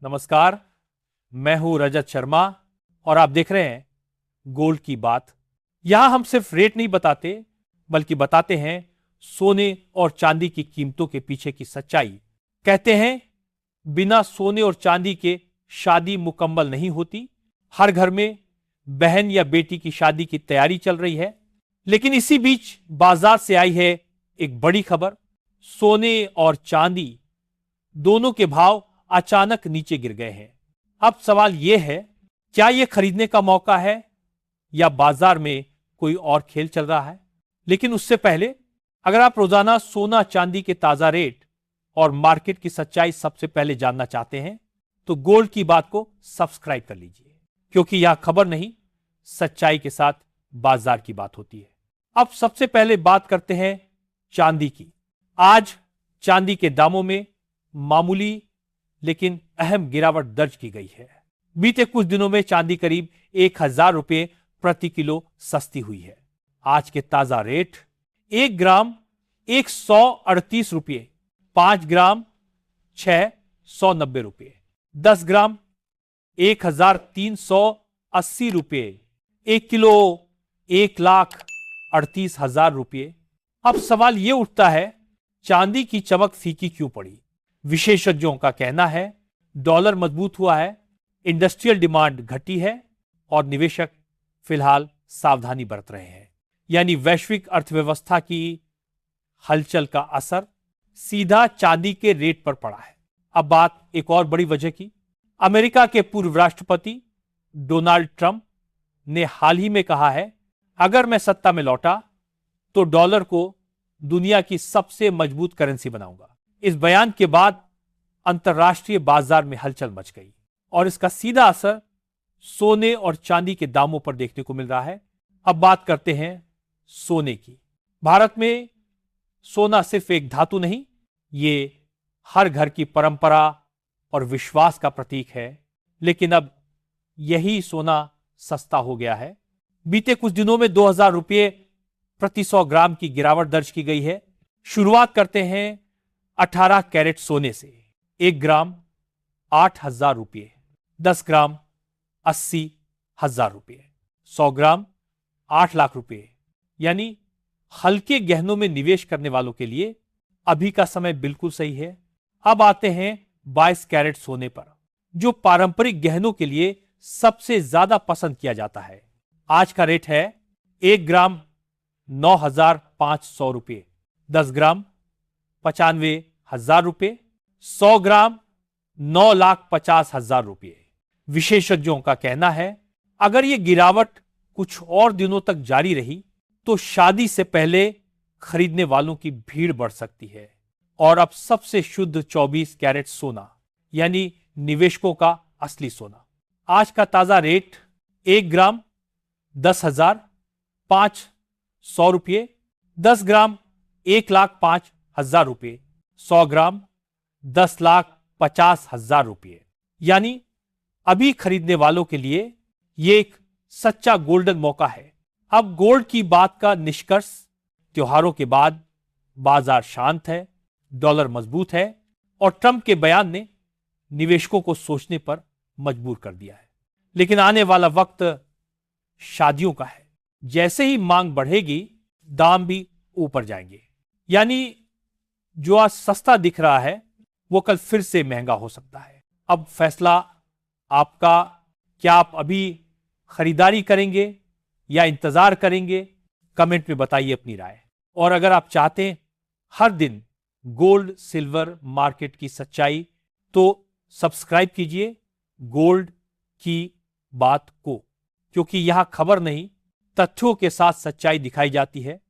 नमस्कार, मैं हूं रजत शर्मा और आप देख रहे हैं गोल्ड की बात। यहां हम सिर्फ रेट नहीं बताते बल्कि बताते हैं सोने और चांदी की कीमतों के पीछे की सच्चाई। कहते हैं बिना सोने और चांदी के शादी मुकम्मल नहीं होती। हर घर में बहन या बेटी की शादी की तैयारी चल रही है, लेकिन इसी बीच बाजार से आई है एक बड़ी खबर। सोने और चांदी दोनों के भाव अचानक नीचे गिर गए हैं। अब सवाल यह है, क्या यह खरीदने का मौका है या बाजार में कोई और खेल चल रहा है? लेकिन उससे पहले अगर आप रोजाना सोना चांदी के ताजा रेट और मार्केट की सच्चाई सबसे पहले जानना चाहते हैं तो गोल्ड की बात को सब्सक्राइब कर लीजिए, क्योंकि यह खबर नहीं, सच्चाई के साथ बाजार की बात होती है। अब सबसे पहले बात करते हैं चांदी की। आज चांदी के दामों में मामूली लेकिन अहम गिरावट दर्ज की गई है। बीते कुछ दिनों में चांदी करीब 1,000 रुपये प्रति किलो सस्ती हुई है। आज के ताजा रेट 1 ग्राम 138 रुपये, 5 ग्राम 690 रुपये, 10 ग्राम 1,380 रुपये, 1 किलो 1,38,000 रुपये। अब सवाल यह उठता है, चांदी की चमक फीकी क्यों पड़ी? विशेषज्ञों का कहना है डॉलर मजबूत हुआ है, इंडस्ट्रियल डिमांड घटी है और निवेशक फिलहाल सावधानी बरत रहे हैं। यानी वैश्विक अर्थव्यवस्था की हलचल का असर सीधा चांदी के रेट पर पड़ा है। अब बात एक और बड़ी वजह की। अमेरिका के पूर्व राष्ट्रपति डोनाल्ड ट्रंप ने हाल ही में कहा है, अगर मैं सत्ता में लौटा तो डॉलर को दुनिया की सबसे मजबूत करेंसी बनाऊंगा। इस बयान के बाद अंतर्राष्ट्रीय बाजार में हलचल मच गई और इसका सीधा असर सोने और चांदी के दामों पर देखने को मिल रहा है। अब बात करते हैं सोने की। भारत में सोना सिर्फ एक धातु नहीं, ये हर घर की परंपरा और विश्वास का प्रतीक है। लेकिन अब यही सोना सस्ता हो गया है। बीते कुछ दिनों में 2,000 रुपये प्रति 100 ग्राम की गिरावट दर्ज की गई है। शुरुआत करते हैं 18 कैरेट सोने से। 1 ग्राम 8,000 रुपये, 10 ग्राम 80,000 रुपये, 100 ग्राम 8 लाख रुपये। यानी हल्के गहनों में निवेश करने वालों के लिए अभी का समय बिल्कुल सही है। अब आते हैं 22 कैरेट सोने पर, जो पारंपरिक गहनों के लिए सबसे ज्यादा पसंद किया जाता है। आज का रेट है 1 ग्राम 9,500 रुपये, 10 ग्राम 95,000 रुपये, 100 ग्राम 9,50,000 रुपये। विशेषज्ञों का कहना है, अगर यह गिरावट कुछ और दिनों तक जारी रही तो शादी से पहले खरीदने वालों की भीड़ बढ़ सकती है। और अब सबसे शुद्ध 24 कैरेट सोना, यानी निवेशकों का असली सोना। आज का ताजा रेट 1 ग्राम 10,500 रुपये, 10 ग्राम 1,05,000 रुपये, 100 ग्राम 10,50,000 रुपये। यानी अभी खरीदने वालों के लिए यह एक सच्चा गोल्डन मौका है। अब गोल्ड की बात का निष्कर्ष, त्योहारों के बाद बाजार शांत है, डॉलर मजबूत है और ट्रंप के बयान ने निवेशकों को सोचने पर मजबूर कर दिया है। लेकिन आने वाला वक्त शादियों का है। जैसे ही मांग बढ़ेगी, दाम भी ऊपर जाएंगे। यानी जो आज सस्ता दिख रहा है वो कल फिर से महंगा हो सकता है। अब फैसला आपका, क्या आप अभी खरीदारी करेंगे या इंतजार करेंगे? कमेंट में बताइए अपनी राय। और अगर आप चाहते हैं हर दिन गोल्ड सिल्वर मार्केट की सच्चाई, तो सब्सक्राइब कीजिए गोल्ड की बात को, क्योंकि यहां खबर नहीं, तथ्यों के साथ सच्चाई दिखाई जाती है।